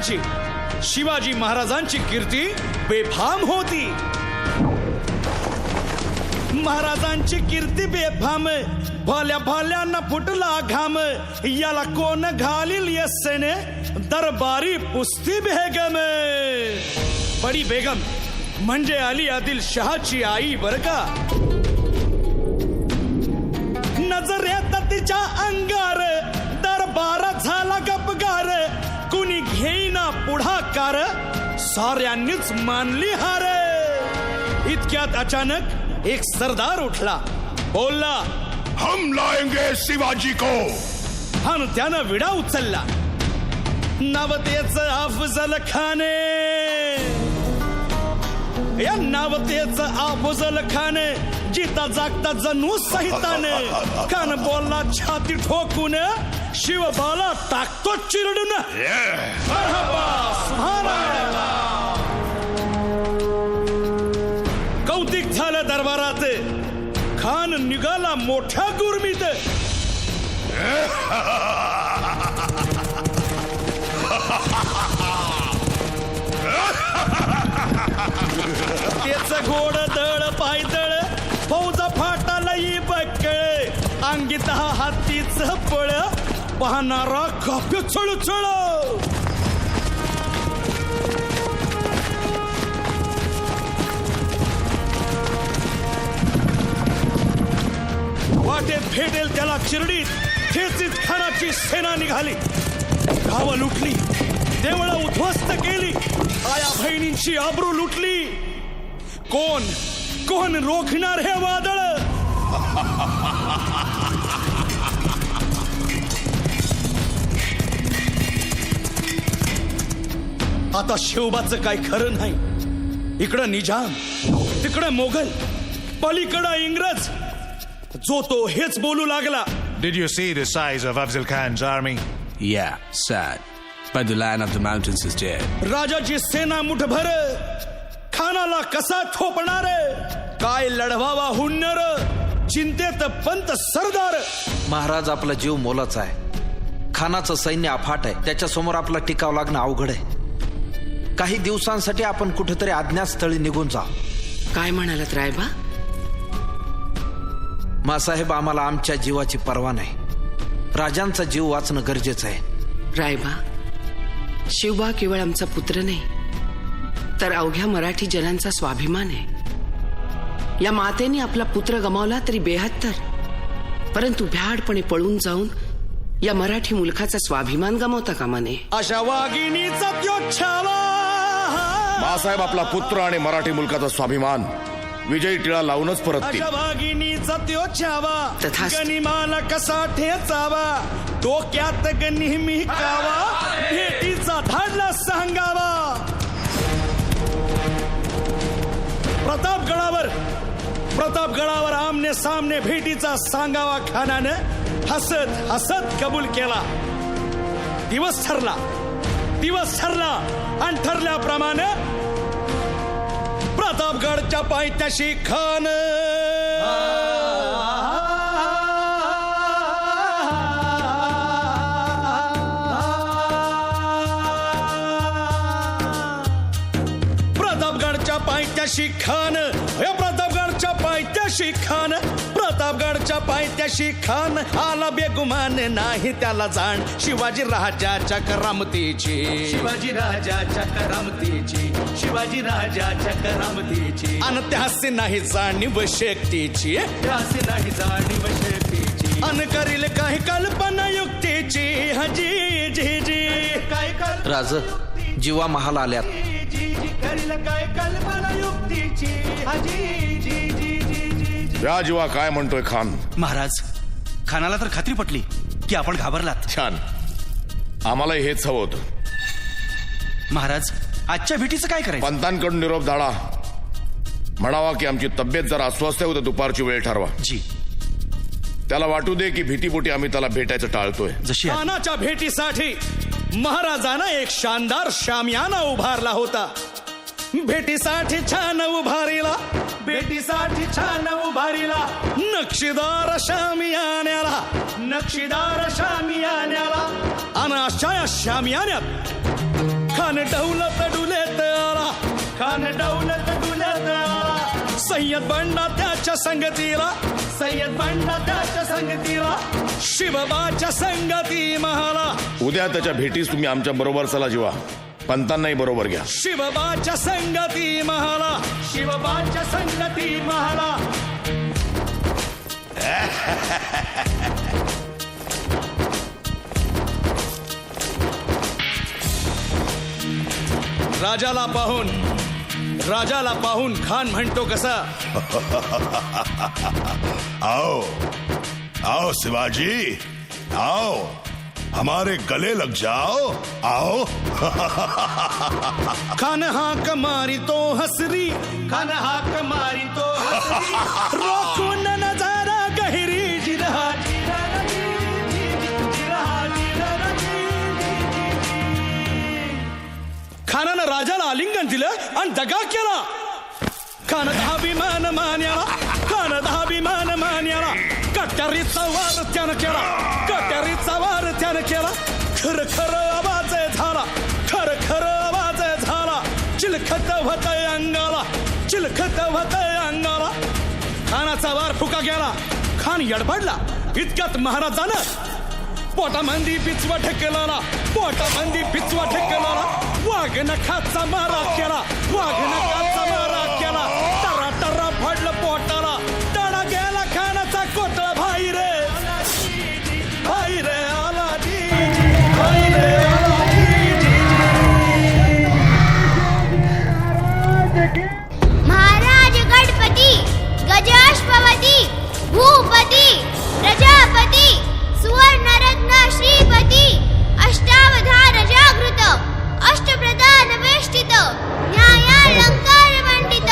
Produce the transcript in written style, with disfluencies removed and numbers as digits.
काळची शिवाजी महाराजांची कीर्ती बेफाम होती. महाराजांची कीर्ती बेफाम, भाल्या भाल्यांना फुटला घाम. याला कोण घालील यस्सेने दरबारी पुस्ती बेगम. बडी बेगम म्हणजे अली आदिल शहाची आई बर का. नजरेत तिच्या अंगार दरबार झाला गपगार. कुणी घेईना पुढाकार, साऱ्यांनीच मानली हार. इतक्यात अचानक एक सरदार उठला, बोलला, हम लाएंगे शिवाजी को. आणि त्यानं विडा उचलला. नाव त्याचं अफजल खान. या नाव त्याचं अफजल खान. जिता जागता जणू सहिताने. कान बोलला छाती ठोकून, शिवबाला टाकतो चिरडून. कौतिक झालं दरबारात. खान निघाला मोठ्या गुरमीत. त्याच घोड दळ पायदळ, फौजा फाटाला बक्कळ. अंगीत हातीच पळ, पाहणारा काप्य चळचळ. वाटेत भेटेल त्याला चिरडीत ठेचीत खानाची सेना निघाली. गावं लुटली, देवळं उद्ध्वस्त केली, आया बहिणींची आबरू लुटली. कोण कोण रोखणार हे वादळ. आता शिवबाचं काय खरं नाही. इकडं निजाम, तिकडं मोगल, पलीकडं इंग्रज. जो तो हेच बोलू लागला. Did you see the size of Afzal Khan's army? Yeah, sad. But the Lion of the Mountains is dead. राजाची सेना मुठभर, खानाला कसा ठोपणार. काय लढवावा हुन्नर, चिंतेत पंत सरदार. महाराज आपला जीव मोलाचा आहे. खानाचं सैन्य अफाट आहे. त्याच्या समोर आपला टिकाव लागणं अवघड आहे. काही दिवसांसाठी आपण कुठेतरी अज्ञातस्थळी निघून जा. काय म्हणालात रायबा? मासाहेब, आम्हाला आमच्या जीवाची पर्वा नाही. राजांचा जीव वाचणं गरजेचं आहे. रायबा, शिवबा केवळ आमचा पुत्र नाही, तर अवघ्या मराठी जनांचा स्वाभिमान आहे. या मातेने आपला पुत्र गमावला तरी 72, परंतु भ्याडपणे पळून जाऊन या मराठी मुलखाचा स्वाभिमान गमावता कामा नये. अशा वाघिणीचा त्यो छावा. मासाहेब आपला पुत्र आणि मराठी मुलकाचा स्वाभिमान विजयी टिळा लावूनच परततील. अशा वाघिणीचा त्यो छावा. तथास्तु. गनिमाला कसा ठेचावा, डोक्यात नेहमी कावा. भेटीचा धाडला सांगावा. प्रतापगडावर आमने सामने भेटीचा सांगावा. खानानं हसत हसत कबूल केला. दिवस ठरला आणि ठरल्याप्रमाणे प्रतापगडच्या पायथ्याशी खान. प्रतापगडच्या पायथ्याशी खान. प्रतापगडच्या पायथ्याशी खान. आला बेगुमान नाही त्याला जाण. शिवाजी राजाच्या करामतीची. अन त्यासी नाही जाणीव शक्तीची. अन करील काही कल्पना युक्तीची. हजी जी जी काय राज, जीवा महाल आल्यात. करील काय कल्पना युक्तीची. हजी जी जी जी. या जीवा काय म्हणतोय खान? महाराज, खानाला तर खात्री पटली की आपण घाबरलात. छान, आम्हालाही हेच हवं होतं. महाराज, आजच्या भेटीचं काय करायचं? पंतांकडून निरोप धाडा. म्हणावा की आमची तब्येत जरा अस्वस्थ आहे, उद्या दुपारची वेळ ठरवा. जी. त्याला वाटू दे की भीतीपोटी आम्ही त्याला भेटायचं टाळतोय. जशी खानाच्या भेटीसाठी महाराजानं एक शानदार शामियाना उभारला होता. भेटीसाठी छान उभारीला नक्षीदार शामियान्याला. आणि अशा या शामियान्यात खान डौलत डुलेत आला, खान डौलत डुलेत आला. सय्यद बंडा त्याच्या संगतीला, सय्यद बंडा त्याच्या संगतीला, शिवबाच्या संगती महाला. उद्या त्याच्या भेटीस तुम्ही आमच्या बरोबर चला जीवा, पंतांनाही बरोबर घ्या. शिवबाच्या संगती महाला, शिवबाच्या संगती महाला. राजाला पाहून खान म्हणतो कसा, आओ आओ शिवाजी, आओ हमारे गले लग जाओ, आओ. खान हाक मारी तो हसरी, खान हाक मारी तो हसरी. रोखून नजारा गहिरी जिरहा, जिरहा, जिरहा, जिरहा, खानानं राजाला आलिंगन दिलं आणि दगा केला. खान धाभिमान मान्याला, खान धाभिमान मान्याला. कट्यारीचा वार त्यानं केला, कट्यारीचा वार त्यानं केला. खर खर आवाज झाला, खर खर आवाज झाला. चिलखत होतय अंगाला, चिलखत होतय अंगाला. खानाचा वार फुका गेला, खान यडपडला. इतक्यात महाराजानं पोटामंदी पिचवा ठेकला, पोटामंदी पिचवा ठेकला. वाघ नखाचा मारा केला, वाघ नखाचा मारा केला. टरा टरा फडलं पोटाला, तडा गेला खानाचा कोटळा. भाई रे भाई रे आला जी, भाई रे आला जी. महाराज गणपती गजाष्पवती भूपती प्रजापती सुवर्णरत्न श्रीपती अष्टावधान जागृत अष्टप्रधान वेष्टित न्यायालंकार मंडित